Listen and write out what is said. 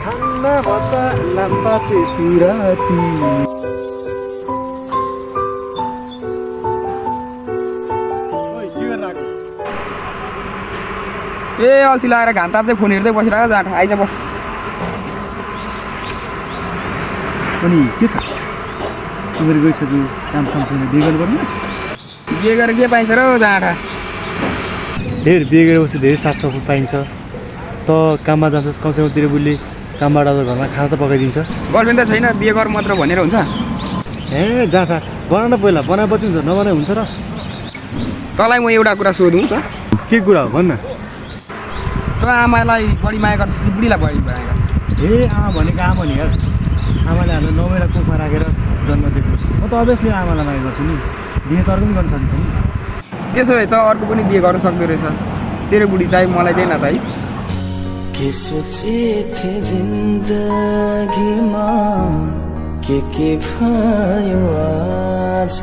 खाना भत्ता लाम्पा पेसुराती ए अल्छी लगाएर घाम ताप्दै फोन हेर्दै बसिरहेको जाँट आइज बस। अनि के छ तिमीहरू गइसक्यो काम सामसँग बिहे गर्नुपर्ने बिहे गरेर के पाइन्छ र जाँठा। धेर बिहे गरेपछि धेरै साथसफल पाइन्छ त काममा जान्छस् कमसेकम तेरो बुढीले कामबाट घरमा खाना त पकाइदिन्छ। गर्लफ्रेन्ड त छैन बिहे गर मात्र भनेर हुन्छ। ए जाँदा बनाउन पहिला बनाएपछि हुन्छ नबनाए हुन्छ र। तँलाई म एउटा कुरा सोधौँ त के कुरा हो भन्न। तँ आमालाई बढी माया गर्छस् कि बुढीलाई बढी माया गर्छस्? ए आमा भनेको आमा नि यार आमाले हामीलाई 9 महिना कोखमा राखेर जन्म दिएको म त अभियसली आमालाई माया गर्छु नि बिहे त अर्को पनि गर्न सकिन्छ नि। त्यसो भए त अर्को पनि बिहे गर्न सक्दो रहेछस् तेरो बुढी चाहिँ मलाई दिएन त है। के सोचेथे जिन्दगीमा के भयो आज